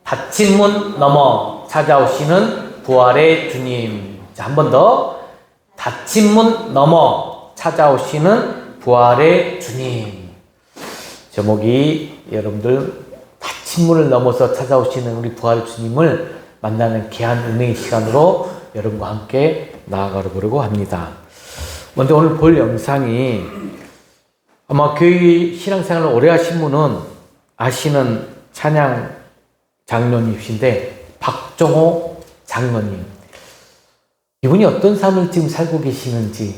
닫힌 문 넘어 찾아오시는 부활의 주님. 자, 한 번 더. 닫힌 문 넘어 찾아오시는 부활의 주님. 제목이 여러분들 닫힌 문을 넘어서 찾아오시는 우리 부활의 주님을 만나는 귀한 은혜의 시간으로 여러분과 함께 나아가 보려고 합니다. 먼저 오늘 볼 영상이 아마 교회 신앙생활을 오래 하신 분은 아시는 찬양 장로님이신데 박종호 장로님. 이분이 어떤 삶을 지금 살고 계시는지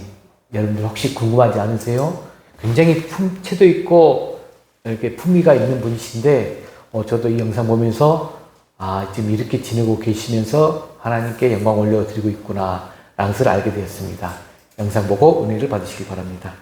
여러분들 혹시 궁금하지 않으세요? 굉장히 품체도 있고 이렇게 품위가 있는 분이신데 저도 이 영상 보면서 지금 이렇게 지내고 계시면서 하나님께 영광 올려드리고 있구나 라는 것을 알게 되었습니다. 영상 보고 은혜를 받으시기 바랍니다.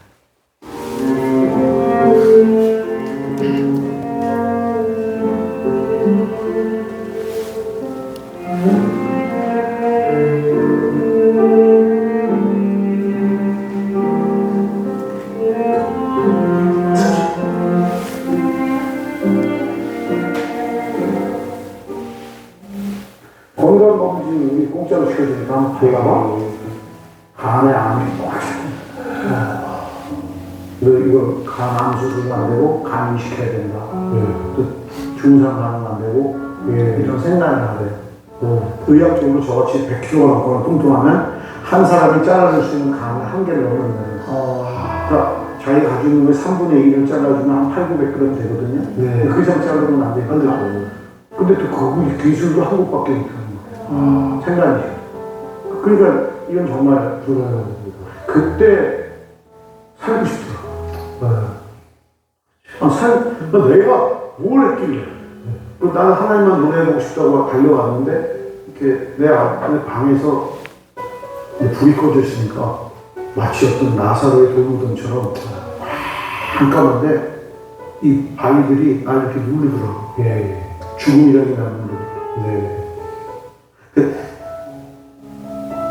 건강검진 우리 공짜로 시켜주니까 배가 막 간에 암이 꽉 차. 이거 간암 수술도 안 되고 간 이식해야 된다. 또 중상 간은 안 되고 이런 생각이 나요. 의학적으로 저같이 100kg가 넘거나 뚱뚱하면 한 사람이 잘라줄 수 있는 간을 한 개를 넣는 거예요. 그러니까 자기가 가지고 있는 걸 3분의 1을 잘라주면 한 800~900g 되거든요. 그 이상 자르면 안 돼요. 근데 또 그 기술도 한국밖에 못하는 거예요. 생각이. 그러니까 이건 정말 그때 살고 싶더라고요. 내가 뭘 했길래. 나는 하나님만 노래해보고 싶다고 달려갔는데 이렇게 내 방에서 불이 꺼져 있으니까 마치 어떤 나사로의 돌무덤처럼 깜깜한데 이 아이들이 날 이렇게 누르더라고. 죽음이라는 나는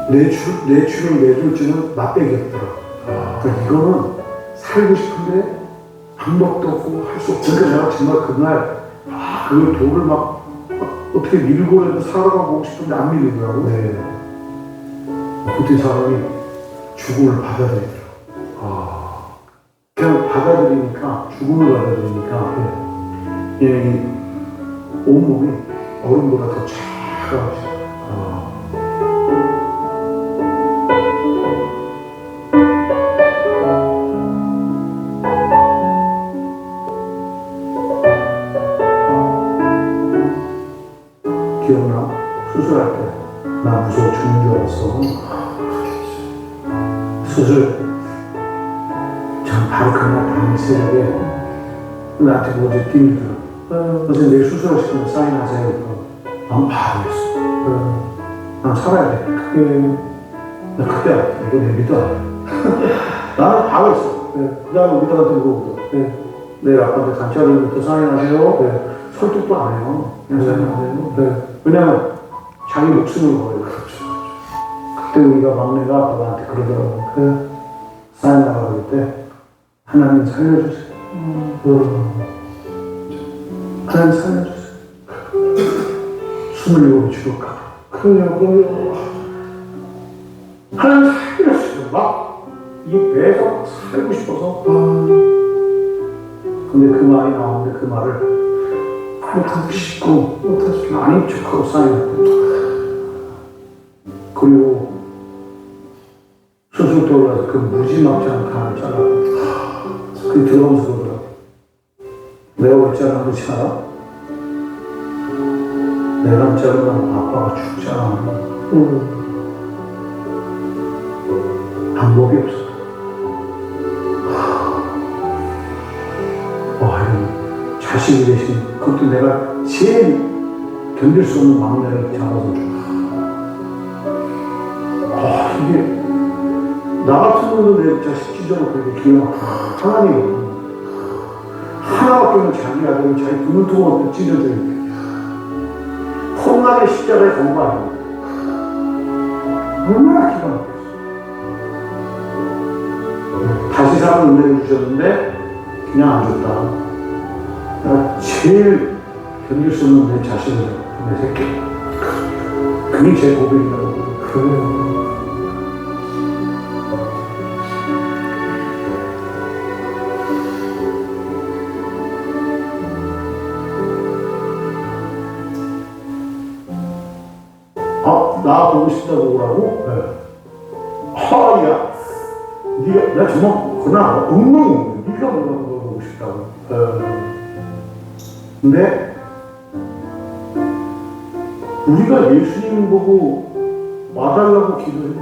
내추를 내줄지는 맛배기였더라고. 그러니까 이거는 살고 싶은데 방법도 없고 할 수 없으니까 내가 정말 그날 그 돌을 막 어떻게 밀고라도 살아가고 싶은데 안 밀리더라고. 그때 사람이 죽음을 받아들이더라고. 그냥 받아들이니까, 죽음을 받아들이니까 이 온몸이 얼음보다 더 차가워져. 기억나? 수술할 때 나 무서워 죽는 줄 알았어. 수술 전 바로 그날 밤 새벽에 나한테 먼저 띄우더라고. 선생님 내일 수술하시면 사인하세요. 난 바로 했어. 난 살아야 돼. 나 그때 알았어. 이거 내 믿어. 나는 바로 했어. 그 다음에 우리한테 물어보고 내일 아빠한테 단체하려면 사인하세요. 설득도 안 해요. 그냥 사인하세요. 왜냐면 자기 목숨을 걸어요. 그때 우리가 막내가 아빠한테 그러더라고. 사인하라고 할 때 하나님 살려주세요. 하나님 살려주세요. 27이 죽을까? 그럼요. 하나님 살려주세요. 막, 이 배가 살고 싶어서. 근데 그 말이 나오는데 그 말을 못하고 싶고, 아닌 척하고 사인했고. 그리고 수술 돌아서 그 무지막지한 간을 잘랐고. 그게 들어오면서 그러더라고. 내가 왜 잘랐는지 알아? 내가 자르면 아빠가 죽잖아. 방법이 없어. 이거 자식이 대신 그것도 내가 제일 견딜 수 없는 막내를 잡아서 줘. 이게 나 같은 거는 내 자식 찢어놓고 이렇게 기가 막혀. 하나님 하나밖에 없는 자기 아들을 자기 눈두덩을 찢어줘요. 혼나게 십자가에 건거하는 얼마나 기가 막혔어. 다시 사는 은혜를 주셨는데 그냥 안 줬다. 내가 제일 견딜 수 없는 내 자신이죠. 내 새끼. 그게 제 고백이라고. 나 보고 싶다고 오라고? 네. 야, 네가, 나 정말, 그날 엉망, 네가 보고 싶다고. 근데, 우리가 예수님 보고 와달라고 기도했나?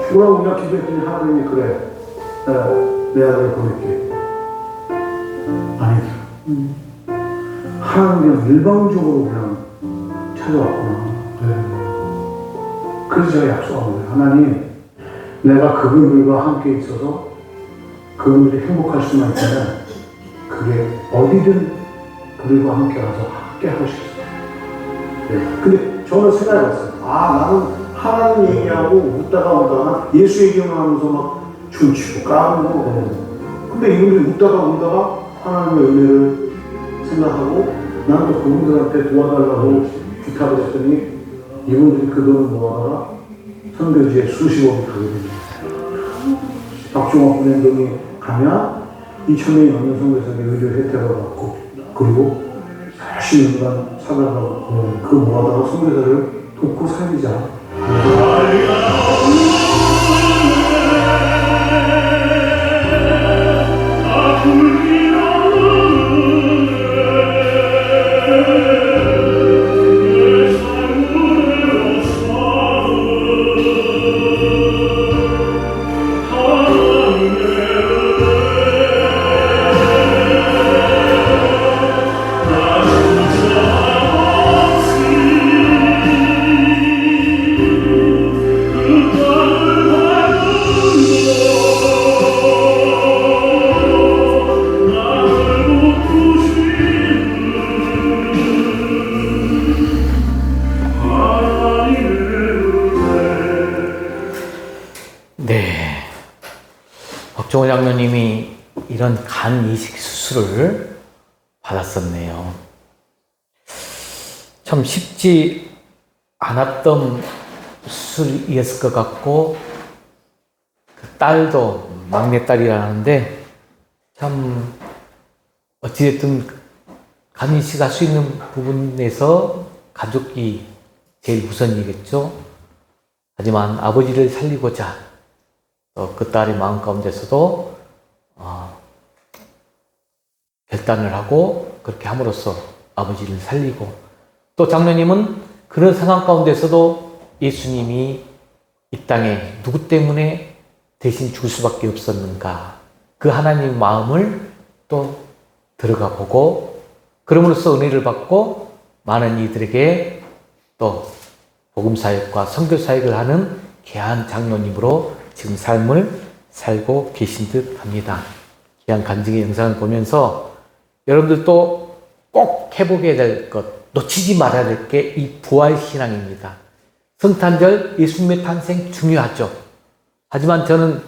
주라고 우리가 기도했더니 하나님이 그래, 내 아들을 보낼게. 아니죠. 하나님 그냥 일방적으로 그냥 찾아왔구나. 그래서 제가 약속한 거예요. 하나님, 내가 그분들과 함께 있어서 그분들이 행복할 수만 있다면 그게 어디든 그들과 함께 가서 함께 하고 싶어요. 근데 저는 생각해봤어요. 나는 하나님 얘기하고 웃다가 예수 얘기만 하면서 막 춤추고 까불고 근데 이분들이 웃다가 하나님의 은혜를 생각하고 나는 또 그분들한테 도와달라고 부탁을 했더니 이분들이 그 돈을 모아다가 선교지에 수십억이 가게 됩니다. 박종옥 부회장이 가면 2,000명이 넘는 선교사에게 의료 혜택을 받고 그리고 40년간 살아가고 그 모아다가 선교사를 돕고 살리자. 박종호 장로님이 이런 간 이식 수술을 받았었네요. 참 쉽지 않았던 수술이었을 것 같고 그 딸도 막내딸이라는데 참 어찌됐든 간 이식할 수 있는 부분에서 가족이 제일 우선이겠죠. 하지만 아버지를 살리고자 그 딸의 마음 가운데서도 결단을 하고 그렇게 함으로써 아버지를 살리고 또 장로님은 그런 상황 가운데서도 예수님이 이 땅에 누구 때문에 대신 죽을 수밖에 없었는가 그 하나님의 마음을 또 들어가 보고 그럼으로써 은혜를 받고 많은 이들에게 또 복음사역과 선교사역을 하는 귀한 장로님으로 지금 삶을 살고 계신 듯 합니다. 귀한 간증의 영상을 보면서 여러분들도 꼭 해보게 될 것, 놓치지 말아야 될 게 이 부활신앙입니다. 성탄절 예수님의 탄생 중요하죠. 하지만 저는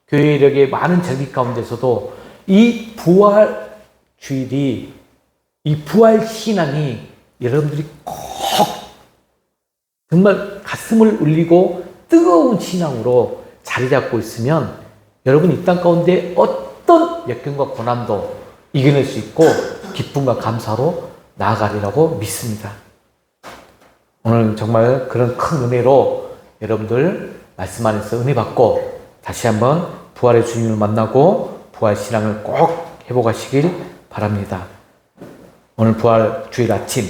교회력의 많은 절기 가운데서도 이 부활주일이 이 부활신앙이 여러분들이 꼭 정말 가슴을 울리고 뜨거운 신앙으로 자리 잡고 있으면 여러분 이 땅 가운데 어떤 역경과 고난도 이겨낼 수 있고 기쁨과 감사로 나아가리라고 믿습니다. 오늘 정말 그런 큰 은혜로 여러분들 말씀 안에서 은혜 받고 다시 한번 부활의 주님을 만나고 부활 신앙을 꼭 회복하시길 바랍니다. 오늘 부활 주일 아침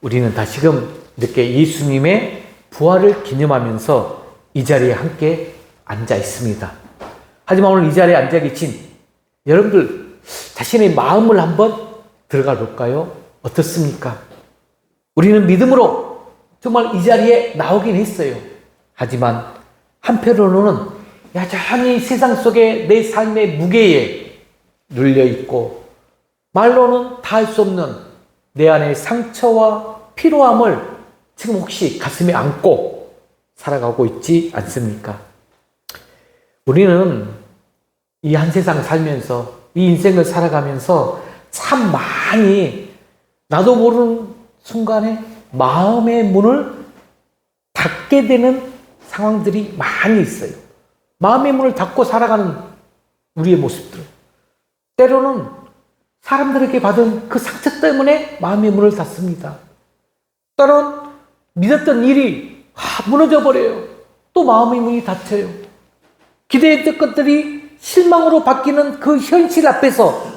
우리는 다시금 이렇게 예수님의 부활을 기념하면서 이 자리에 함께 앉아 있습니다. 하지만 오늘 이 자리에 앉아 계신 여러분들 자신의 마음을 한번 들어가 볼까요? 어떻습니까? 우리는 믿음으로 정말 이 자리에 나오긴 했어요. 하지만 한편으로는 여전히 세상 속에 내 삶의 무게에 눌려 있고 말로는 다 할 수 없는 내 안의 상처와 피로함을 지금 혹시 가슴에 안고 살아가고 있지 않습니까? 우리는 이 한 세상 살면서 이 인생을 살아가면서 참 많이 나도 모르는 순간에 마음의 문을 닫게 되는 상황들이 많이 있어요. 마음의 문을 닫고 살아가는 우리의 모습들. 때로는 사람들에게 받은 그 상처 때문에 마음의 문을 닫습니다. 때로는 믿었던 일이 무너져 버려요. 또 마음의 문이 닫혀요. 기대했던 것들이 실망으로 바뀌는 그 현실 앞에서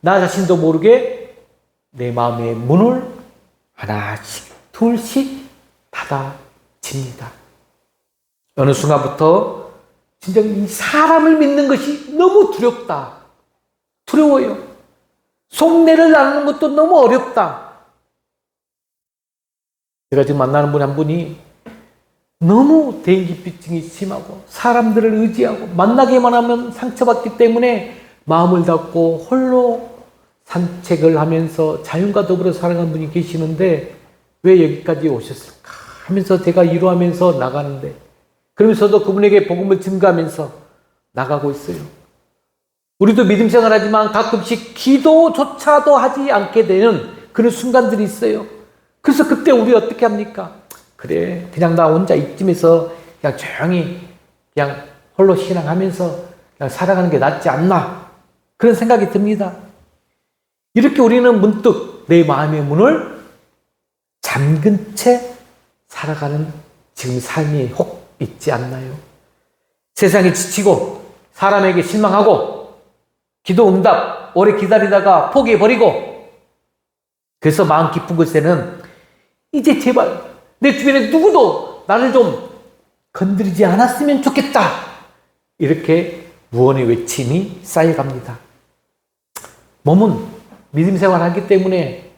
나 자신도 모르게 내 마음의 문을 하나씩 둘씩 닫아집니다. 어느 순간부터 진짜 이 사람을 믿는 것이 너무 두렵다. 두려워요. 속내를 나누는 것도 너무 어렵다. 제가 지금 만나는 분 한 분이 너무 대인기피증이 심하고 사람들을 의지하고 만나기만 하면 상처받기 때문에 마음을 닫고 홀로 산책을 하면서 자연과 더불어 살아가는 분이 계시는데 왜 여기까지 오셨을까 하면서 제가 위로하면서 나가는데, 그러면서도 그분에게 복음을 증거하면서 나가고 있어요. 우리도 믿음 생활하지만 가끔씩 기도조차도 하지 않게 되는 그런 순간들이 있어요. 그래서 그때 우리 어떻게 합니까? 그래, 그냥 나 혼자 이쯤에서 그냥 조용히 그냥 홀로 신앙하면서 그냥 살아가는 게 낫지 않나, 그런 생각이 듭니다. 이렇게 우리는 문득 내 마음의 문을 잠근 채 살아가는 지금 삶이 혹 있지 않나요? 세상에 지치고 사람에게 실망하고 기도 응답 오래 기다리다가 포기해버리고, 그래서 마음 깊은 곳에는 이제 제발 내 주변에 누구도 나를 좀 건드리지 않았으면 좋겠다, 이렇게 무언의 외침이 쌓여갑니다. 몸은 믿음 생활하기 때문에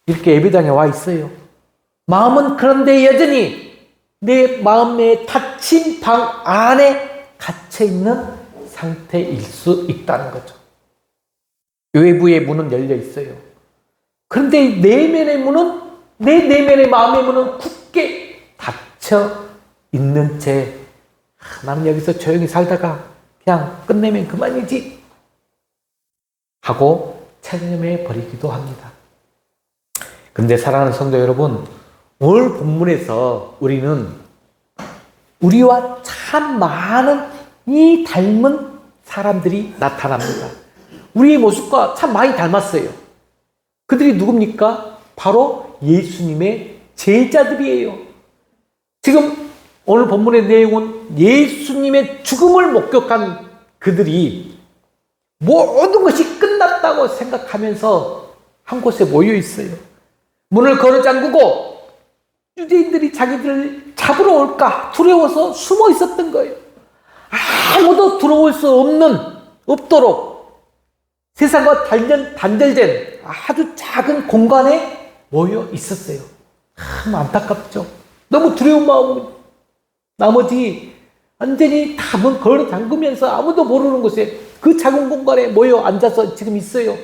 이렇게 예배당에 와 있어요. 마음은 그런데 여전히 내 마음의 닫힌 방 안에 갇혀있는 상태일 수 있다는 거죠. 외부의 문은 열려 있어요. 그런데 내면의 문은, 내 내면의 마음의 문은 굳게 닫혀 있는 채 나는 여기서 조용히 살다가 그냥 끝내면 그만이지 하고 체념해 버리기도 합니다. 그런데 사랑하는 성도 여러분, 오늘 본문에서 우리는 우리와 참 많은 이 닮은 사람들이 나타납니다. 우리의 모습과 참 많이 닮았어요. 그들이 누굽니까? 바로 예수님의 제자들이에요. 지금 오늘 본문의 내용은 예수님의 죽음을 목격한 그들이 모든 것이 끝났다고 생각하면서 한 곳에 모여 있어요. 문을 걸어 잠그고 유대인들이 자기들을 잡으러 올까 두려워서 숨어 있었던 거예요. 아무도 들어올 수 없도록 세상과 단절된 아주 작은 공간에 모여 있었어요. 참 안타깝죠. 너무 두려운 마음으로 나머지 완전히 다 문 걸어 잠그면서 아무도 모르는 곳에 그 작은 공간에 모여 앉아서 지금 있어요.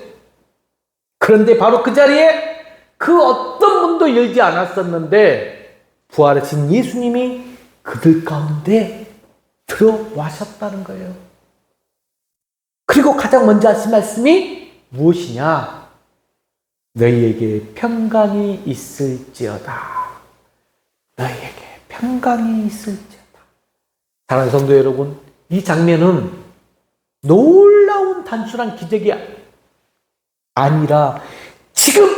그런데 바로 그 자리에 그 어떤 문도 열지 않았었는데 부활하신 예수님이 그들 가운데 들어와셨다는 거예요. 그리고 가장 먼저 하신 말씀이 무엇이냐? 너희에게 평강이 있을지어다. 너희에게 평강이 있을지어다. 사랑하는 성도 여러분, 이 장면은 놀라운 단순한 기적이 아니라 지금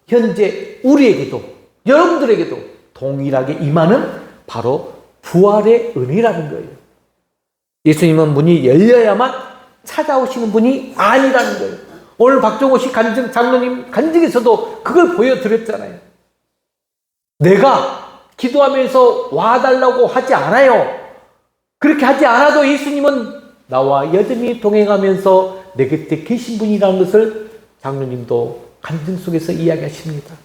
현재 우리에게도 여러분들에게도 동일하게 임하는 바로 부활의 은혜라는 거예요. 예수님은 문이 열려야만 찾아오시는 분이 아니라는 거예요. 오늘 박종호 씨 장로님 간증에서도 그걸 보여드렸잖아요. 내가 기도하면서 와달라고 하지 않아요. 그렇게 하지 않아도 예수님은 나와 여전히 동행하면서 내 곁에 계신 분이라는 것을 장로님도 간증 속에서 이야기하십니다.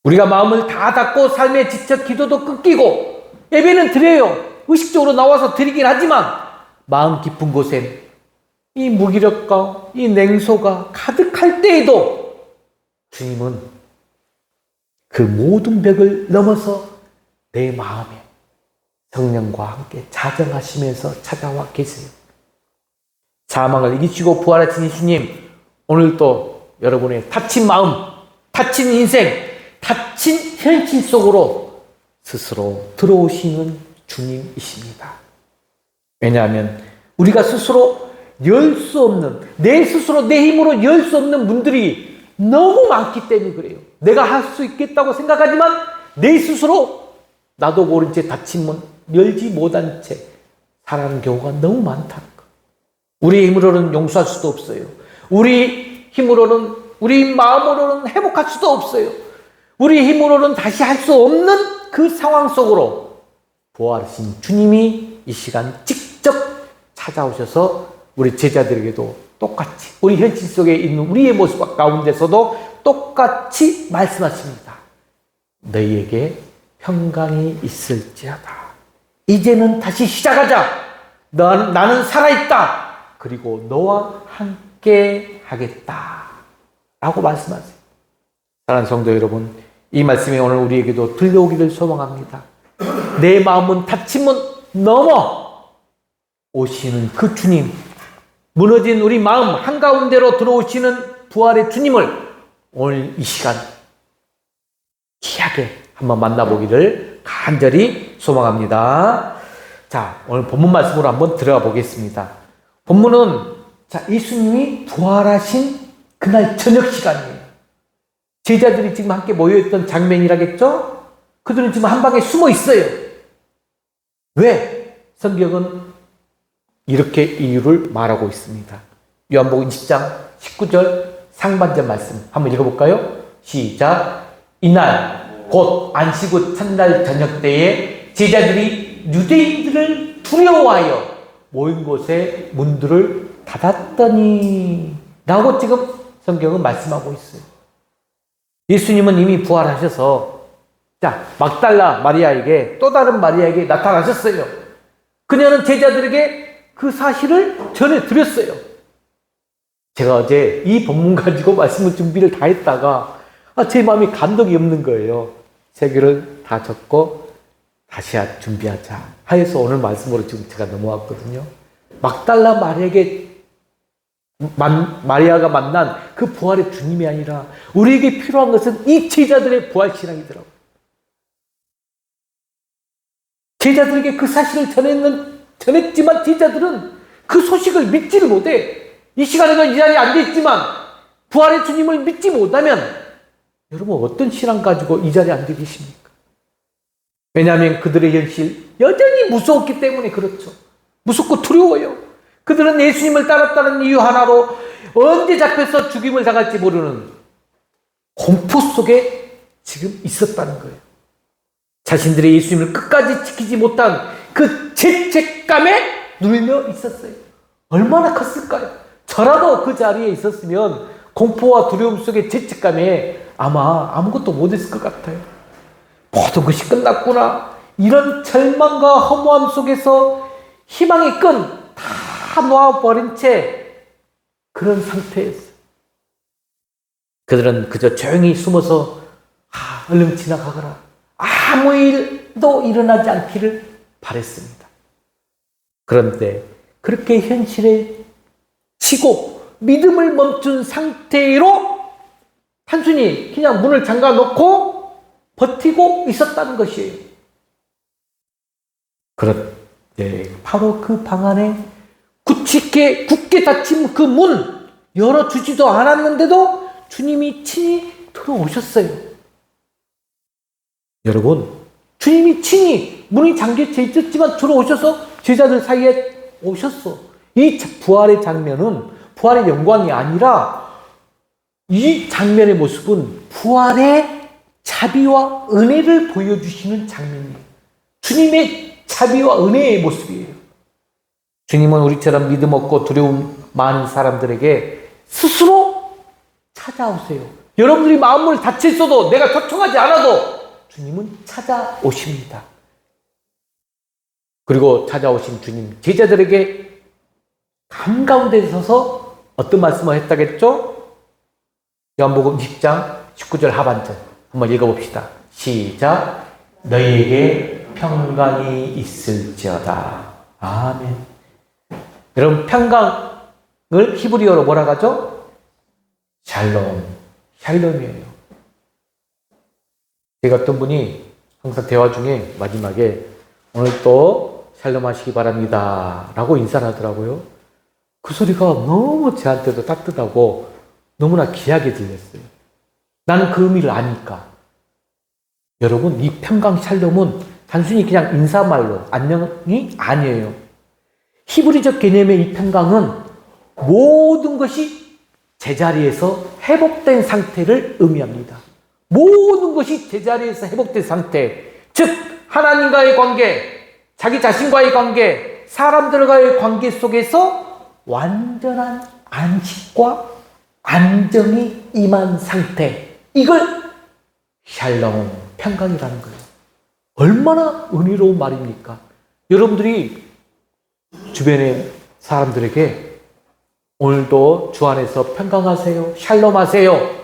우리가 마음을 다 닫고 삶에 지쳐 기도도 끊기고 예배는 드려요. 의식적으로 나와서 드리긴 하지만 마음 깊은 곳엔 이 무기력과 이 냉소가 가득할 때에도 주님은 그 모든 벽을 넘어서 내 마음에 성령과 함께 자정하시면서 찾아와 계세요. 사망을 이기시고 부활하신 예수님, 오늘도 여러분의 다친 마음, 다친 인생, 다친 현실 속으로 스스로 들어오시는 주님이십니다. 왜냐하면 우리가 스스로 열 수 없는, 내 스스로 내 힘으로 열 수 없는 문들이 너무 많기 때문에 그래요. 내가 할 수 있겠다고 생각하지만 내 스스로 나도 모른 채 닫힌 문 열지 못한 채 살아가는 경우가 너무 많다는 거. 우리 힘으로는 용서할 수도 없어요. 우리 힘으로는, 우리 마음으로는 회복할 수도 없어요. 우리 힘으로는 다시 할 수 없는 그 상황 속으로 부활하신 주님이 이 시간 직접 찾아오셔서 우리 제자들에게도 똑같이 우리 현실 속에 있는 우리의 모습 가운데서도 똑같이 말씀하십니다. 너희에게 평강이 있을지어다. 이제는 다시 시작하자. 나는 살아있다. 그리고 너와 함께 하겠다. 라고 말씀하세요. 사랑하는 성도 여러분, 이 말씀이 오늘 우리에게도 들려오기를 소망합니다. 내 마음은 닫힌 문 넘어 오시는 그 주님, 무너진 우리 마음 한가운데로 들어오시는 부활의 주님을 오늘 이 시간 귀하게 한번 만나보기를 간절히 소망합니다. 자, 오늘 본문 말씀으로 한번 들어가 보겠습니다. 본문은 예수님이 부활하신 그날 저녁 시간이에요. 제자들이 지금 함께 모여있던 장면이라겠죠? 그들은 지금 한 방에 숨어 있어요. 왜? 성경은 이렇게 이유를 말하고 있습니다. 요한복음 20장 19절 상반절 말씀 한번 읽어볼까요? 시작. 이날 곧 안식 후 첫날 저녁 때에 제자들이 유대인들을 두려워하여 모인 곳에 문들을 닫았더니 라고 지금 성경은 말씀하고 있어요. 예수님은 이미 부활하셔서 막달라 마리아에게, 또 다른 마리아에게 나타나셨어요. 그녀는 제자들에게 그 사실을 전해드렸어요. 제가 어제 이 본문 가지고 말씀을 준비를 다 했다가 제 마음이 감동이 없는 거예요. 세계를 다 적고 다시 준비하자 하여서 오늘 말씀으로 지금 제가 넘어왔거든요. 막달라 마리아가 만난 그 부활의 주님이 아니라 우리에게 필요한 것은 이 제자들의 부활 신앙이더라고요. 제자들에게 그 사실을 전했지만 제자들은 그 소식을 믿지를 못해. 이 시간에도 이 자리에 앉아있지만 부활의 주님을 믿지 못하면 여러분 어떤 신앙 가지고 이 자리에 앉아 계십니까? 왜냐하면 그들의 현실 여전히 무서웠기 때문에 그렇죠. 무섭고 두려워요. 그들은 예수님을 따랐다는 이유 하나로 언제 잡혀서 죽임을 당할지 모르는 공포 속에 지금 있었다는 거예요. 자신들의 예수님을 끝까지 지키지 못한 그 죄책감에 눌려 있었어요. 얼마나 컸을까요? 저라도 그 자리에 있었으면 공포와 두려움 속의 죄책감에 아마 아무것도 못했을 것 같아요. 모든 것이 끝났구나. 이런 절망과 허무함 속에서 희망의 끈 다 놓아버린 채 그런 상태였어요. 그들은 그저 조용히 숨어서 얼른 지나가거라. 아무 일도 일어나지 않기를 바랬습니다. 그런데 그렇게 현실에 치고 믿음을 멈춘 상태로 단순히 그냥 문을 잠가 놓고 버티고 있었다는 것이에요. 그런데 바로 그 방 안에 굳게 닫힌 그 문 열어주지도 않았는데도 주님이 친히 들어오셨어요. 여러분, 주님이 친히 문이 잠겨져 있었지만 들어오셔서 제자들 사이에 오셨어. 이 부활의 장면은 부활의 영광이 아니라 이 장면의 모습은 부활의 자비와 은혜를 보여주시는 장면이에요. 주님의 자비와 은혜의 모습이에요. 주님은 우리처럼 믿음 없고 두려움 많은 사람들에게 스스로 찾아오세요. 여러분들이 마음을 닫혔어도 내가 초청하지 않아도 주님은 찾아오십니다. 그리고 찾아오신 주님, 제자들에게 한가운데 서서 어떤 말씀을 했다겠죠? 요한복음 20장 19절 하반절 한번 읽어봅시다. 시작. 너희에게 평강이 있을지어다. 아멘. 여러분, 평강을 히브리어로 뭐라 하죠? 샬롬, 샬롬이에요. 제가 어떤 분이 항상 대화 중에 마지막에 오늘 또 샬롬 하시기 바랍니다 라고 인사를 하더라고요. 그 소리가 너무 저한테도 따뜻하고 너무나 귀하게 들렸어요. 나는 그 의미를 아니까. 여러분, 이 평강 샬롬은 단순히 그냥 인사말로 안녕이 아니에요. 히브리적 개념의 이 평강은 모든 것이 제자리에서 회복된 상태를 의미합니다. 모든 것이 제자리에서 회복된 상태, 즉 하나님과의 관계, 자기 자신과의 관계, 사람들과의 관계 속에서 완전한 안식과 안정이 임한 상태, 이걸 샬롬, 평강이라는 거예요. 얼마나 은혜로운 말입니까? 여러분들이 주변의 사람들에게 오늘도 주 안에서 평강하세요, 샬롬 하세요,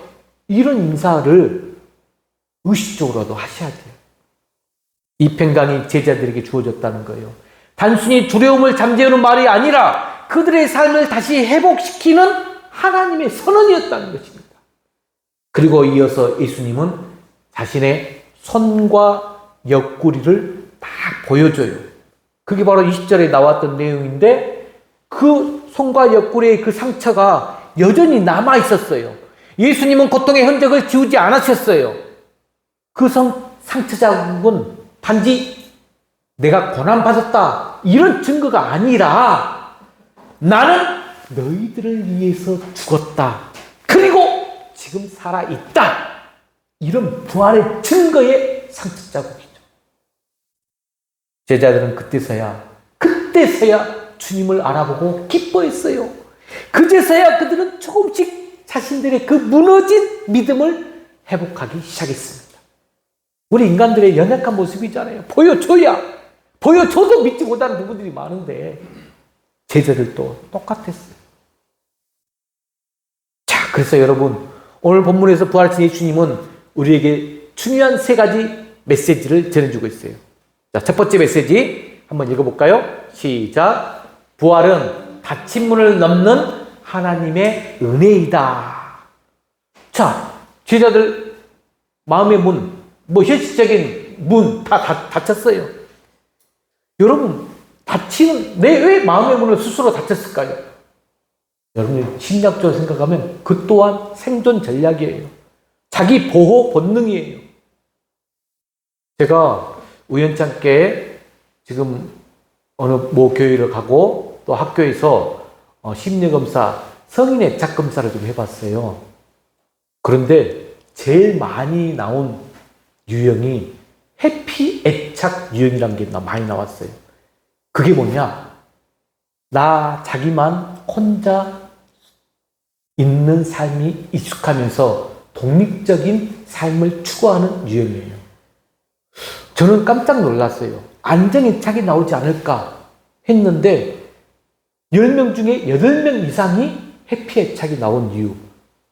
이런 인사를 의식적으로도 하셔야 돼요. 이 평강이 제자들에게 주어졌다는 거예요. 단순히 두려움을 잠재우는 말이 아니라 그들의 삶을 다시 회복시키는 하나님의 선언이었다는 것입니다. 그리고 이어서 예수님은 자신의 손과 옆구리를 딱 보여줘요. 그게 바로 20절에 나왔던 내용인데 그 손과 옆구리의 그 상처가 여전히 남아 있었어요. 예수님은 고통의 흔적을 지우지 않으셨어요. 그 상처 자국은 단지 내가 고난받았다 이런 증거가 아니라 나는 너희들을 위해서 죽었다. 그리고 지금 살아있다. 이런 부활의 증거의 상처 자국이죠. 제자들은 그때서야 주님을 알아보고 기뻐했어요. 그제서야 그들은 조금씩 자신들의 그 무너진 믿음을 회복하기 시작했습니다. 우리 인간들의 연약한 모습이잖아요. 보여줘도 믿지 못하는 부분들이 많은데 제자들도 똑같았어요. 자, 그래서 여러분 오늘 본문에서 부활하신 예수님은 우리에게 중요한 세 가지 메시지를 전해주고 있어요. 자, 첫 번째 메시지 한번 읽어볼까요? 시작. 부활은 닫힌 문을 넘는 하나님의 은혜이다. 자, 제자들 마음의 문, 현실적인 문 다 닫혔어요. 여러분, 왜 마음의 문을 스스로 닫혔을까요? 여러분이 심리학적으로 생각하면 그 또한 생존 전략이에요. 자기 보호 본능이에요. 제가 우연찮게 지금 어느 모 교회를 가고 또 학교에서 심리검사, 성인 애착 검사를 좀 해봤어요. 그런데 제일 많이 나온 유형이 해피 애착 유형이라는 게 많이 나왔어요. 그게 뭐냐? 자기만 혼자 있는 삶이 익숙하면서 독립적인 삶을 추구하는 유형이에요. 저는 깜짝 놀랐어요. 안정애착이 나오지 않을까 했는데 10명 중에 8명 이상이 해피애착이 나온 이유.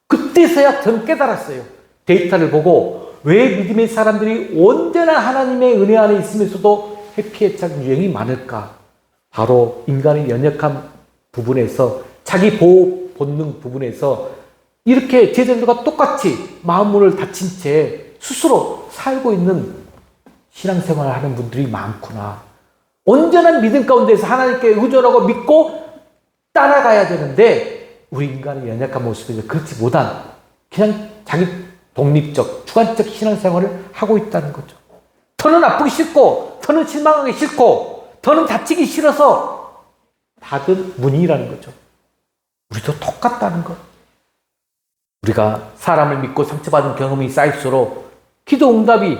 그때서야 저는 깨달았어요. 데이터를 보고 왜 믿음의 사람들이 온전한 하나님의 은혜 안에 있으면서도 해피애착 유형이 많을까? 바로 인간의 연약한 부분에서 자기 보호 본능 부분에서 이렇게 제자들과 똑같이 마음문을 닫힌 채 스스로 살고 있는 신앙생활을 하는 분들이 많구나. 온전한 믿음 가운데서 하나님께 의존하고 믿고 따라가야 되는데 우리 인간의 연약한 모습에서 그렇지 못한 그냥 자기 독립적, 주관적 신앙생활을 하고 있다는 거죠. 더는 아프기 싫고 더는 실망하기 싫고 더는 다치기 싫어서 닫은 문이라는 거죠. 우리도 똑같다는 것. 우리가 사람을 믿고 상처받은 경험이 쌓일수록 기도 응답이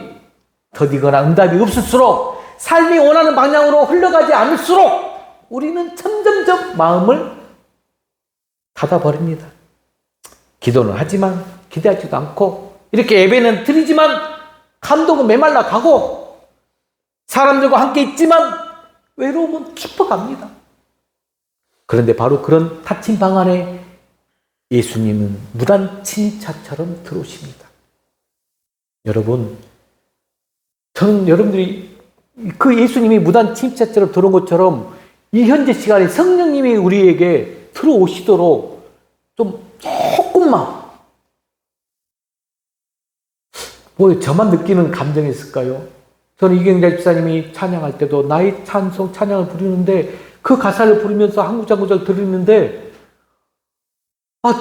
더디거나 응답이 없을수록 삶이 원하는 방향으로 흘러가지 않을수록 우리는 점점점 마음을 닫아버립니다. 기도는 하지만 기대하지도 않고 이렇게 예배는 드리지만 감동은 메말라 가고 사람들과 함께 있지만 외로움은 깊어갑니다. 그런데 바로 그런 닫힌 방 안에 예수님은 무단 침입자처럼 들어오십니다. 여러분, 저는 여러분들이 그 예수님이 무단 침입자처럼 들어온 것처럼 이 현재 시간에 성령님이 우리에게 들어오시도록 좀 조금만 뭐 저만 느끼는 감정이었을까요? 저는 이경자 집사님이 찬양할 때도 나의 찬송 찬양을 부르는데 그 가사를 부르면서 한구장구절 들었는데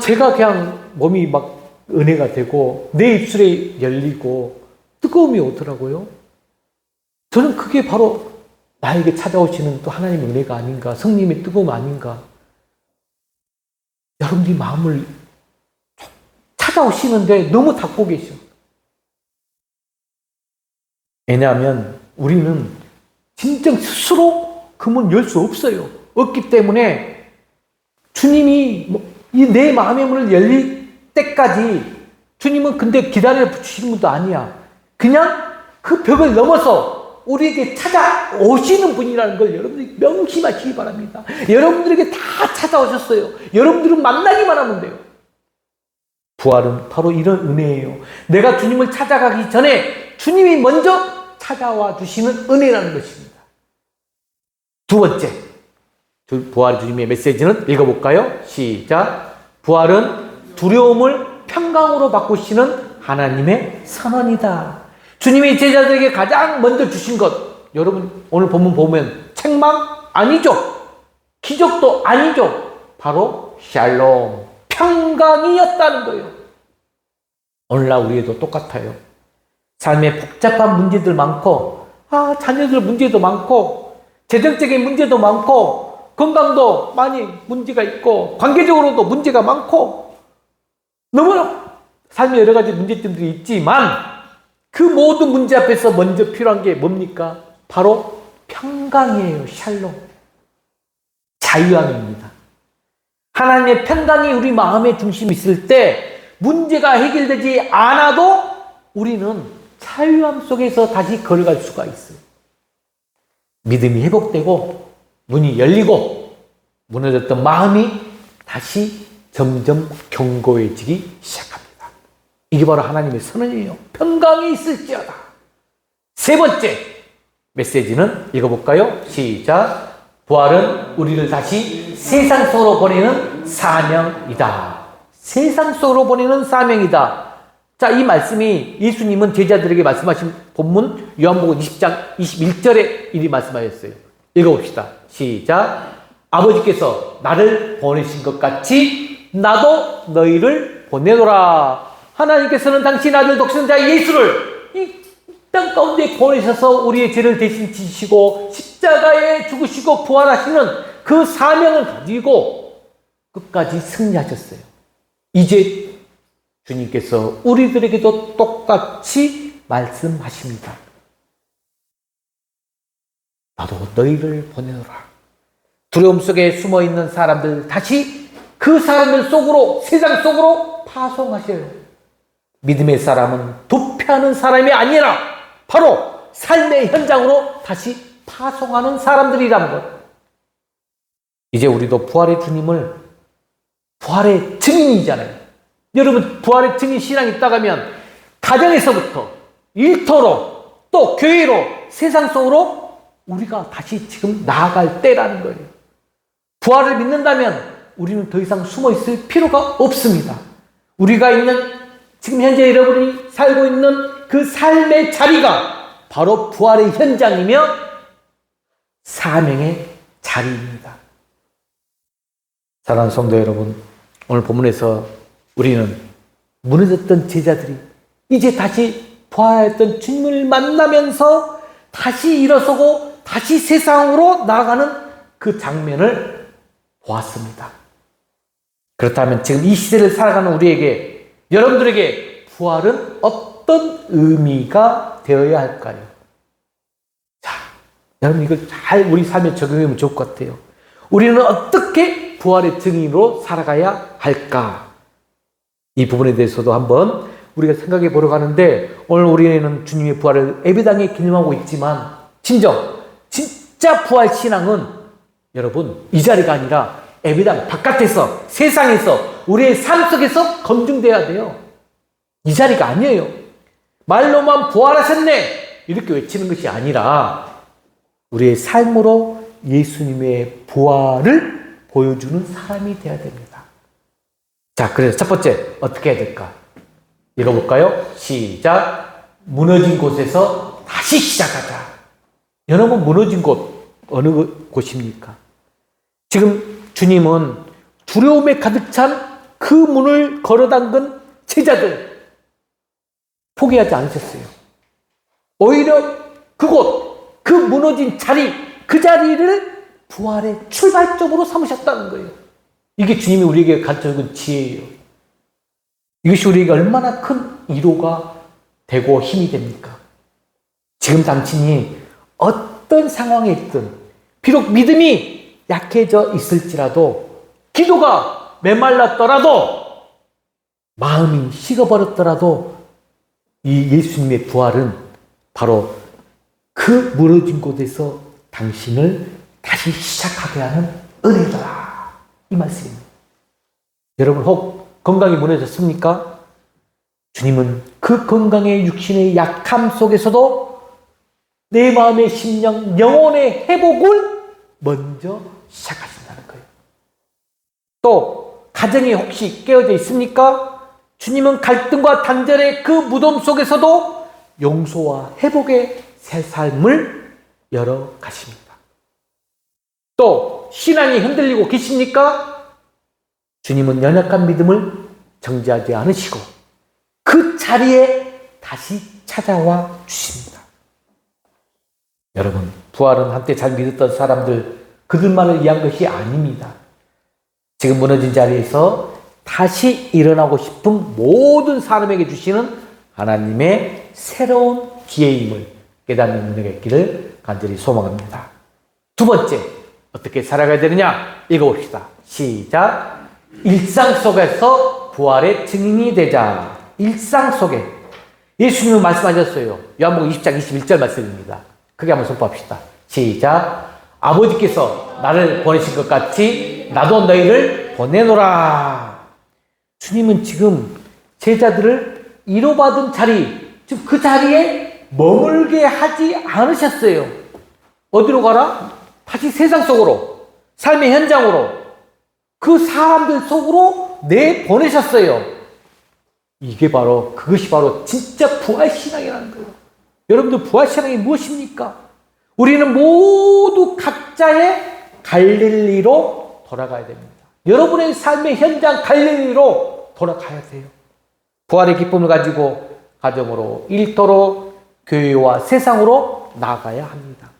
제가 그냥 몸이 막 은혜가 되고 내 입술에 열리고 뜨거움이 오더라고요. 저는 그게 바로 나에게 찾아오시는 또 하나님의 은혜가 아닌가, 성령의 뜨거움 아닌가. 여러분들이 마음을 찾아오시는데 너무 닫고 계셔. 왜냐하면 우리는 진정 스스로 그 문 열 수 없어요. 없기 때문에 주님이 이 내 마음의 문을 열릴 때까지 주님은 근데 기다려 주시는 분도 아니야. 그냥 그 벽을 넘어서 우리에게 찾아오시는 분이라는 걸 여러분들이 명심하시기 바랍니다. 여러분들에게 다 찾아오셨어요. 여러분들은 만나기만 하면 돼요. 부활은 바로 이런 은혜예요. 내가 주님을 찾아가기 전에 주님이 먼저 찾아와 주시는 은혜라는 것입니다. 두 번째, 부활 주님의 메시지는 읽어볼까요? 시작. 부활은 두려움을 평강으로 바꾸시는 하나님의 선언이다. 주님이 제자들에게 가장 먼저 주신 것, 여러분 오늘 본문 보면 책망 아니죠. 기적도 아니죠. 바로 샬롬, 평강이었다는 거예요. 오늘날 우리에도 똑같아요. 삶에 복잡한 문제들 많고, 자녀들 문제도 많고, 재정적인 문제도 많고, 건강도 많이 문제가 있고, 관계적으로도 문제가 많고, 너무나 삶에 여러 가지 문제점들이 있지만, 그 모든 문제 앞에서 먼저 필요한 게 뭡니까? 바로 평강이에요. 샬롬. 자유함입니다. 하나님의 평강이 우리 마음의 중심에 있을 때 문제가 해결되지 않아도 우리는 자유함 속에서 다시 걸어갈 수가 있어요. 믿음이 회복되고 문이 열리고 무너졌던 마음이 다시 점점 견고해지기 시작합니다. 이게 바로 하나님의 선언이에요. 평강이 있을지어다. 세 번째 메시지는 읽어볼까요? 시작. 부활은 우리를 다시 세상 속으로 보내는 사명이다. 세상 속으로 보내는 사명이다. 자, 이 말씀이 예수님은 제자들에게 말씀하신 본문 요한복음 20장 21절에 이리 말씀하셨어요. 읽어봅시다. 시작. 아버지께서 나를 보내신 것 같이 나도 너희를 보내노라. 하나님께서는 당신 아들 독생자 예수를 이 땅 가운데 보내셔서 우리의 죄를 대신 지시고 십자가에 죽으시고 부활하시는 그 사명을 가지고 끝까지 승리하셨어요. 이제 주님께서 우리들에게도 똑같이 말씀하십니다. 나도 너희를 보내노라. 두려움 속에 숨어있는 사람들 다시 그 사람들 속으로, 세상 속으로 파송하셔요. 믿음의 사람은 도피하는 사람이 아니라 바로 삶의 현장으로 다시 파송하는 사람들이라는 것. 이제 우리도 부활의 주님을 부활의 증인이잖아요. 여러분 부활의 증인 신앙이 있다고 하면 가정에서부터 일터로 또 교회로 세상 속으로 우리가 다시 지금 나아갈 때라는 거예요. 부활을 믿는다면 우리는 더 이상 숨어 있을 필요가 없습니다. 우리가 있는 지금 현재 여러분이 살고 있는 그 삶의 자리가 바로 부활의 현장이며 사명의 자리입니다. 사랑하는 성도 여러분, 오늘 본문에서 우리는 무너졌던 제자들이 이제 다시 부활했던 주님을 만나면서 다시 일어서고 다시 세상으로 나아가는 그 장면을 보았습니다. 그렇다면 지금 이 시대를 살아가는 우리에게, 여러분들에게 부활은 어떤 의미가 되어야 할까요? 자, 여러분 이걸 잘 우리 삶에 적용하면 좋을 것 같아요. 우리는 어떻게 부활의 증인으로 살아가야 할까? 이 부분에 대해서도 한번 우리가 생각해 보려고 하는데, 오늘 우리는 주님의 부활을 예배당에 기념하고 있지만 진짜 부활 신앙은 여러분 이 자리가 아니라 예배당 바깥에서, 세상에서, 우리의 삶 속에서 검증돼야 돼요. 이 자리가 아니에요. 말로만 부활하셨네 이렇게 외치는 것이 아니라 우리의 삶으로 예수님의 부활을 보여주는 사람이 되어야 됩니다. 자, 그래서 첫 번째 어떻게 해야 될까? 읽어볼까요? 시작. 무너진 곳에서 다시 시작하자. 여러분, 무너진 곳 어느 곳입니까? 지금 주님은 두려움에 가득 찬 그 문을 걸어담근 제자들 포기하지 않으셨어요. 오히려 그곳, 그 무너진 자리, 그 자리를 부활의 출발점으로 삼으셨다는 거예요. 이게 주님이 우리에게 가르쳐준 지혜예요. 이것이 우리에게 얼마나 큰 위로가 되고 힘이 됩니까? 지금 당신이 어떤 상황에 있든, 비록 믿음이 약해져 있을지라도, 기도가 메말랐더라도, 마음이 식어버렸더라도, 이 예수님의 부활은 바로 그 무너진 곳에서 당신을 다시 시작하게 하는 은혜더라. 이 말씀입니다. 여러분, 혹 건강이 무너졌습니까? 주님은 그 건강의 육신의 약함 속에서도 내 마음의 심령, 영혼의 회복을 먼저 시작하신다는 거예요. 또 가정이 혹시 깨어져 있습니까? 주님은 갈등과 단절의 그 무덤 속에서도 용서와 회복의 새 삶을 열어 가십니다. 또 신앙이 흔들리고 계십니까? 주님은 연약한 믿음을 정지하지 않으시고 그 자리에 다시 찾아와 주십니다. 여러분, 부활은 한때 잘 믿었던 사람들, 그들만을 위한 것이 아닙니다. 지금 무너진 자리에서 다시 일어나고 싶은 모든 사람에게 주시는 하나님의 새로운 기회임을 깨닫는 은혜가 있기를 간절히 소망합니다. 두 번째, 어떻게 살아가야 되느냐? 읽어봅시다. 시작. 일상 속에서 부활의 증인이 되자. 일상 속에. 예수님은 말씀하셨어요. 요한복음 20장 21절 말씀입니다. 크게 한번 선포합시다. 시작. 아버지께서 나를 보내신 것 같이 나도 너희를 보내노라. 주님은 지금 제자들을 위로받은 자리, 즉 그 자리에 머물게 하지 않으셨어요. 어디로 가라? 다시 세상 속으로, 삶의 현장으로, 그 사람들 속으로 내보내셨어요. 그것이 바로 진짜 부활신앙이라는 거예요. 여러분들, 부활신앙이 무엇입니까? 우리는 모두 각자의 갈릴리로 돌아가야 됩니다. 여러분의 삶의 현장 갈릴리로 돌아가야 돼요. 부활의 기쁨을 가지고 가정으로, 일터로, 교회와 세상으로 나아가야 합니다.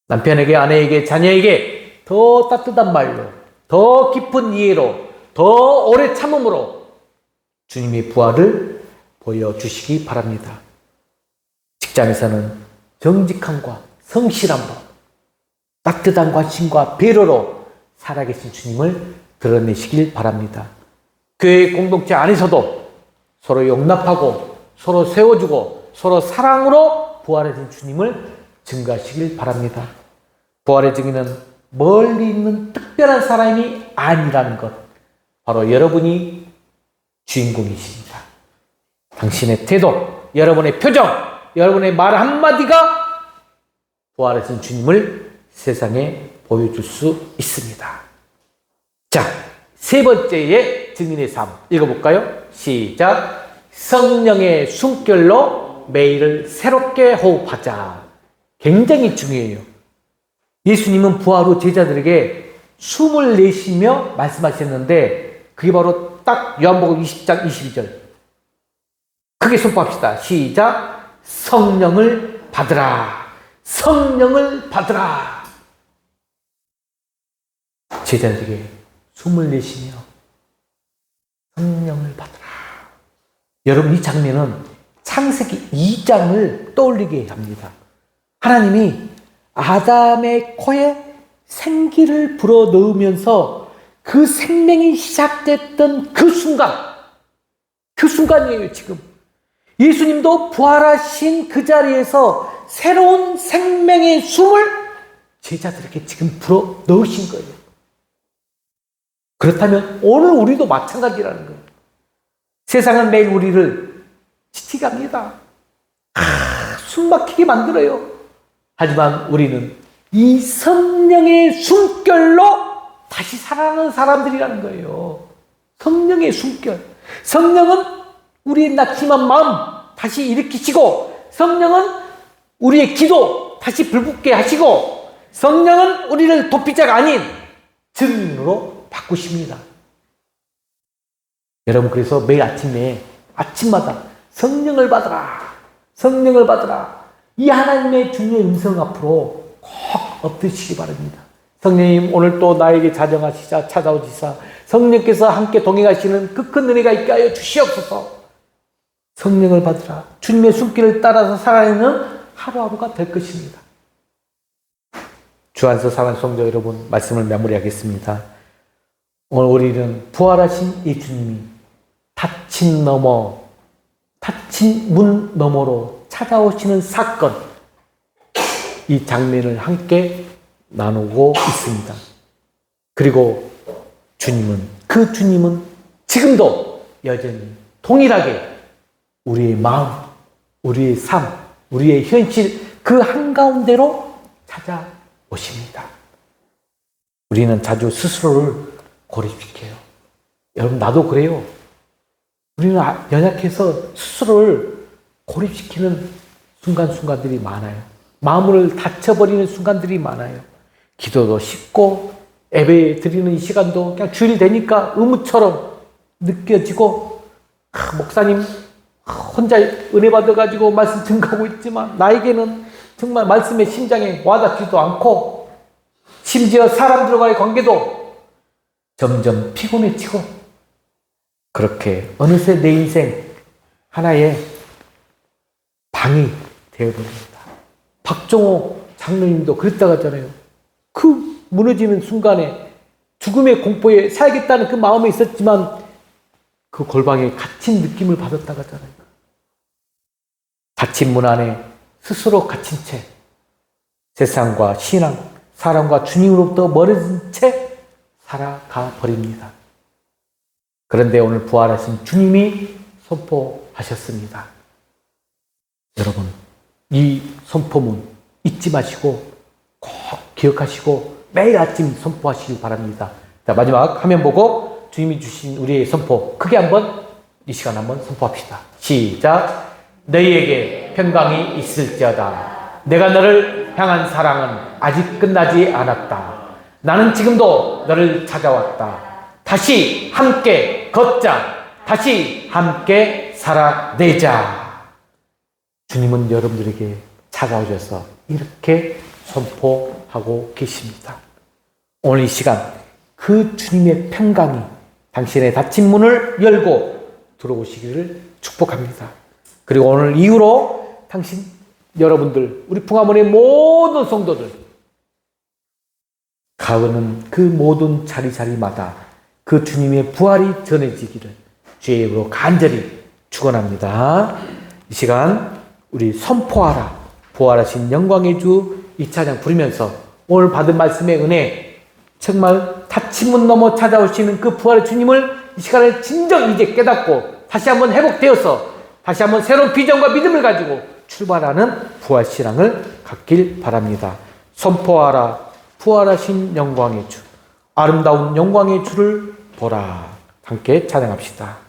남편에게, 아내에게, 자녀에게 더 따뜻한 말로, 더 깊은 이해로, 더 오래 참음으로 주님의 부활을 보여주시기 바랍니다. 직장에서는 정직함과 성실함과 따뜻한 관심과 배려로 살아계신 주님을 드러내시길 바랍니다. 교회 공동체 안에서도 서로 용납하고 서로 세워주고 서로 사랑으로 부활하신 주님을 증거하시길 바랍니다. 부활의 증인은 멀리 있는 특별한 사람이 아니라는 것, 바로 여러분이 주인공이십니다. 당신의 태도, 여러분의 표정, 여러분의 말 한마디가 부활하신 주님을 세상에 보여줄 수 있습니다. 자, 세 번째의 증인의 삶 읽어볼까요? 시작. 성령의 숨결로 매일을 새롭게 호흡하자. 굉장히 중요해요. 예수님은 부활 후 제자들에게 숨을 내쉬며 말씀하셨는데 그게 바로 딱 요한복음 20장 22절. 크게 선포합시다. 시작. 성령을 받으라. 성령을 받으라. 제자들에게 숨을 내쉬며 성령을 받으라. 여러분, 이 장면은 창세기 2장을 떠올리게 합니다. 하나님이 아담의 코에 생기를 불어넣으면서 그 생명이 시작됐던 그 순간이에요. 지금 예수님도 부활하신 그 자리에서 새로운 생명의 숨을 제자들에게 지금 불어넣으신 거예요. 그렇다면 오늘 우리도 마찬가지라는 거예요. 세상은 매일 우리를 지치게 합니다. 숨 막히게 만들어요. 하지만 우리는 이 성령의 숨결로 다시 살아나는 사람들이라는 거예요. 성령의 숨결. 성령은 우리의 낙심한 마음, 다시 일으키시고, 성령은 우리의 기도 다시 불붙게 하시고, 성령은 우리를 도피자가 아닌 증인으로 바꾸십니다. 여러분, 그래서 매일 아침마다 성령을 받으라, 성령을 받으라, 이 하나님의 주님의 음성 앞으로 꼭 엎드시기 바랍니다. 성령님, 오늘 또 나에게 자정하시자 찾아오시사 성령께서 함께 동행하시는 그 큰 은혜가 있게 하여 주시옵소서. 성령을 받으라. 주님의 손길을 따라서 살아내는 하루하루가 될 것입니다. 주 안에서 사랑하는 성도 여러분, 말씀을 마무리하겠습니다. 오늘 우리는 부활하신 이 주님이 닫힌 문 너머로 찾아오시는 사건, 이 장면을 함께 나누고 있습니다. 그리고 그 주님은 지금도 여전히 동일하게 우리의 마음, 우리의 삶, 우리의 현실 그 한가운데로 찾아오십니다. 우리는 자주 스스로를 고립시켜요. 여러분, 나도 그래요. 우리는 연약해서 스스로를 고립시키는 순간순간들이 많아요. 마음을 닫혀버리는 순간들이 많아요. 기도도 쉽고 예배 드리는 이 시간도 그냥 주일이 되니까 의무처럼 느껴지고, 목사님 혼자 은혜 받아가지고 말씀 증거하고 있지만 나에게는 정말 말씀의 심장에 와닿지도 않고, 심지어 사람들과의 관계도 점점 피곤해지고, 그렇게 어느새 내 인생 하나의 방이 되어버립니다. 박종호 장로님도 그랬다고 하잖아요. 그 무너지는 순간에 죽음의 공포에 살겠다는 그 마음에 있었지만 그 골방에 갇힌 느낌을 받았다고 하잖아요. 닫힌 문 안에 스스로 갇힌 채 세상과 신앙, 사람과 주님으로부터 멀어진 채 살아가 버립니다. 그런데 오늘 부활하신 주님이 선포하셨습니다. 여러분, 이 선포문 잊지 마시고 꼭 기억하시고 매일 아침 선포하시기 바랍니다. 자, 마지막 화면 보고 주님이 주신 우리의 선포 크게 한번 이 시간 한번 선포합시다. 시작. 너희에게 평강이 있을지어다. 내가 너를 향한 사랑은 아직 끝나지 않았다. 나는 지금도 너를 찾아왔다. 다시 함께 걷자. 다시 함께 살아내자. 주님은 여러분들에게 찾아오셔서 이렇게 선포하고 계십니다. 오늘 이 시간 그 주님의 평강이 당신의 닫힌 문을 열고 들어오시기를 축복합니다. 그리고 오늘 이후로 당신, 여러분들, 우리 풍화문의 모든 성도들 가는 그 모든 자리자리마다 그 주님의 부활이 전해지기를 주의 이름으로 간절히 축원합니다. 이 시간 우리 선포하라, 부활하신 영광의 주 이 찬양 부르면서 오늘 받은 말씀의 은혜, 정말 닫힌 문 넘어 찾아오시는 그 부활의 주님을 이 시간에 진정 이제 깨닫고 다시 한번 회복되어서 다시 한번 새로운 비전과 믿음을 가지고 출발하는 부활신앙을 갖길 바랍니다. 선포하라, 부활하신 영광의 주, 아름다운 영광의 주를 보라. 함께 찬양합시다.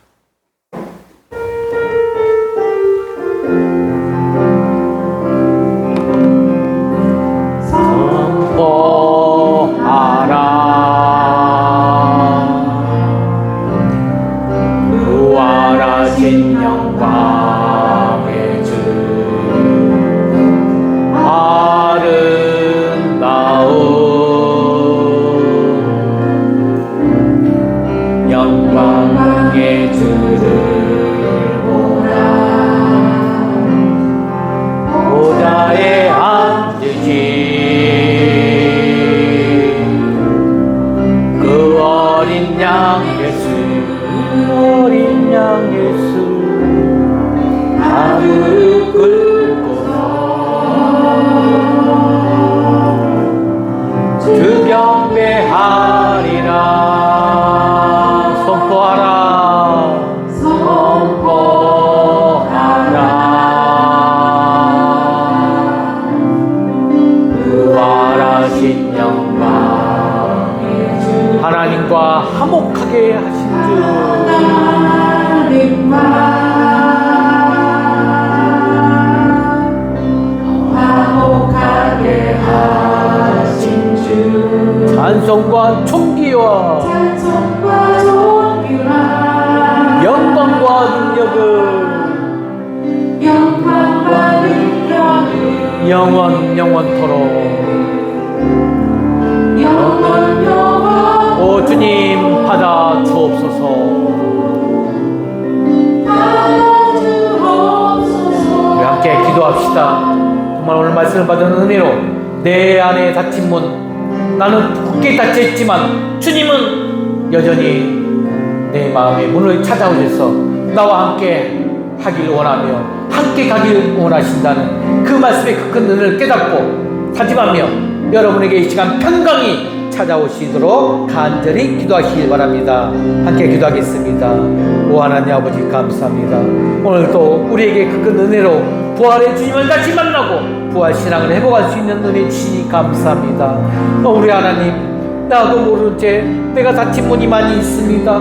부활하신 영광의 주, 아름다운 영광의 주, 찬송과 존귀와 영광과 능력을 영원토록 오 주님 받아 주옵소서. 우리 함께 기도합시다. 정말 오늘 말씀을 받은 은혜로 내 안에 닫힌 문, 나는 굳게 닫혀있지만 주님은 여전히 내 마음의 문을 찾아오셔서 나와 함께 하길 원하며 함께 가길 원하신다는 그 말씀의 그 큰 은혜를 깨닫고 다짐하며 여러분에게 이 시간 평강이 찾아오시도록 간절히 기도하시길 바랍니다. 함께 기도하겠습니다. 오 하나님 아버지 감사합니다. 오늘도 우리에게 그 큰 은혜로 부활의 주님을 다시 만나고 부활 신앙을 회복할 수 있는 은혜 주시니 감사합니다. 우리 하나님, 나도 모르는 채 내가 닫힌 문이 많이 있습니다.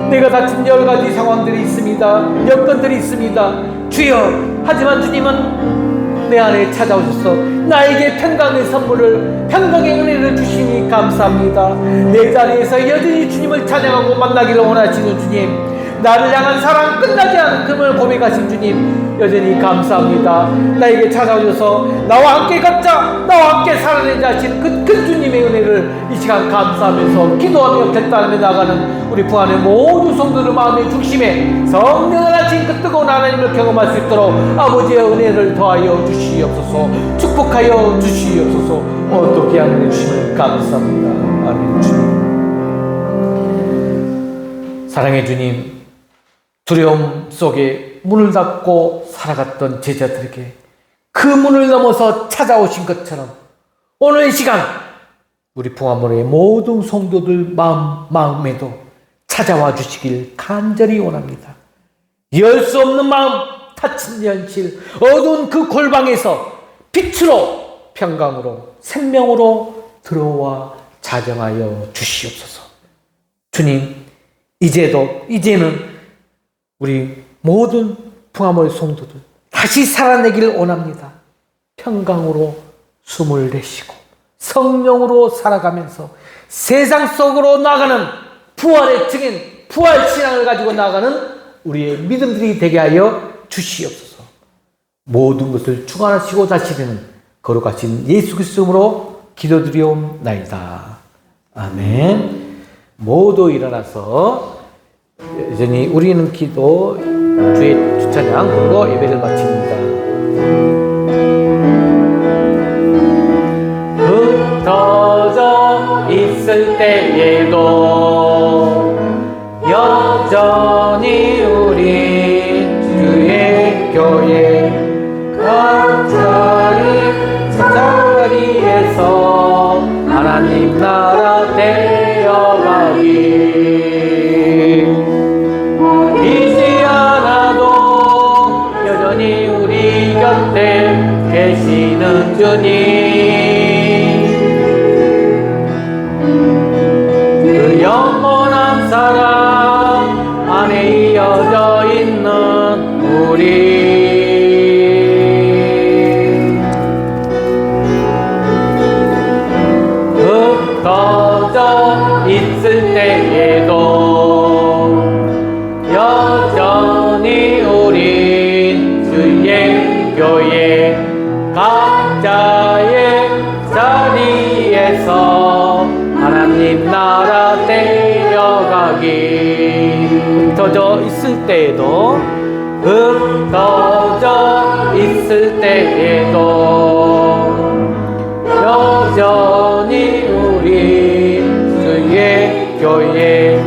내가 닫힌 여러 가지 상황들이 있습니다. 여건들이 있습니다. 주여, 하지만 주님은 내 안에 찾아오셔서 나에게 평강의 선물을, 평강의 은혜를 주시니 감사합니다. 내 자리에서 여전히 주님을 찬양하고 만나기를 원하시는 주님, 나를 향한 사랑 끝나지 않음을 고백하신 주님, 여전히 감사합니다. 나에게 찾아오셔서 나와 함께 걷자, 나와 함께 살아내자 하시는 그 큰 주님의 은혜를 이 시간 감사하면서 기도하며 결단하며 나가는 우리 부안의 모든 성도들 마음의 중심에 성령을 하신 그 뜨거운 하나님을 경험할 수 있도록 아버지의 은혜를 더하여 주시옵소서. 축복하여 주시옵소서. 어떻게 하는 주님을 감사합니다. 아멘. 주님, 사랑의 주님, 두려움 속에 문을 닫고 살아갔던 제자들에게 그 문을 넘어서 찾아오신 것처럼 오늘 이 시간 우리 풍화문의 모든 성도들 마음에도 찾아와 주시길 간절히 원합니다. 열 수 없는 마음, 닫힌 현실, 어두운 그 골방에서 빛으로, 평강으로, 생명으로 들어와 자정하여 주시옵소서. 주님, 이제는 우리 모든 풍화물 성도들 다시 살아내기를 원합니다. 평강으로 숨을 내쉬고 성령으로 살아가면서 세상 속으로 나가는 부활의 증인, 부활 신앙을 가지고 나가는 우리의 믿음들이 되게 하여 주시옵소서. 모든 것을 주관하시고 다스리는 거룩하신 예수 그리스도로 기도드리옵나이다. 아멘. 모두 일어나서 여전히 우리는 기도, 주의 주찬양 부르고 예배를 마칩니다. 흩어져 있을 때에도 여전히 우리 주의 교회 각자의 자리에서 하나님 나라 되어가기 계시는 주님, 그 영원한 사랑 안에 이어져 있는 우리, 흩어져 있을 때에도 여전히 우린 주의 교회 각자의 자리에서 하나님 나라 되어가기. 흩어져 있을 때에도 여전히 우리 주의 교회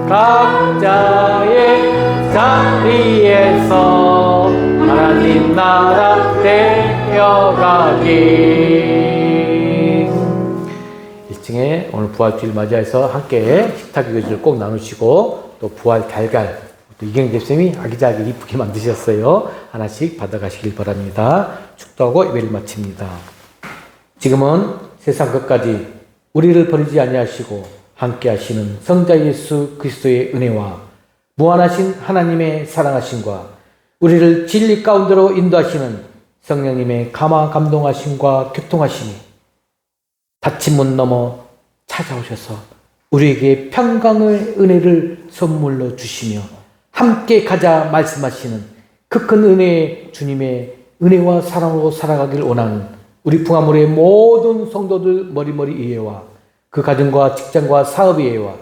각자의 자리에서 하나님 나라 되어가기. 1층에 오늘 부활주일 맞이해서 함께 식탁 교제를 꼭 나누시고 또 부활 달걀 또 이경재 쌤이 아기자기 이쁘게 만드셨어요. 하나씩 받아가시길 바랍니다. 축도하고 예배를 마칩니다. 지금은 세상 끝까지 우리를 버리지 아니하시고 함께 하시는 성자 예수 그리스도의 은혜와 무한하신 하나님의 사랑하심과 우리를 진리 가운데로 인도하시는 성령님의 감화 감동하심과 교통하심이 닫힌 문 넘어 찾아오셔서 우리에게 평강의 은혜를 선물로 주시며 함께 가자 말씀하시는 그 큰 은혜 주님의 은혜와 사랑으로 살아가길 원하는 우리 풍화물의 모든 성도들 머리머리 이해와 그 가정과 직장과 사업 이해와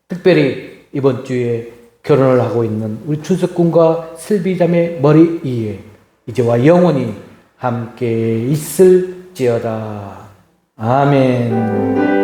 특별히 이번 주에 결혼을 하고 있는 우리 준석군과 슬비자매 머리 이해 이제와 영원히 함께 있을지어다. 아멘.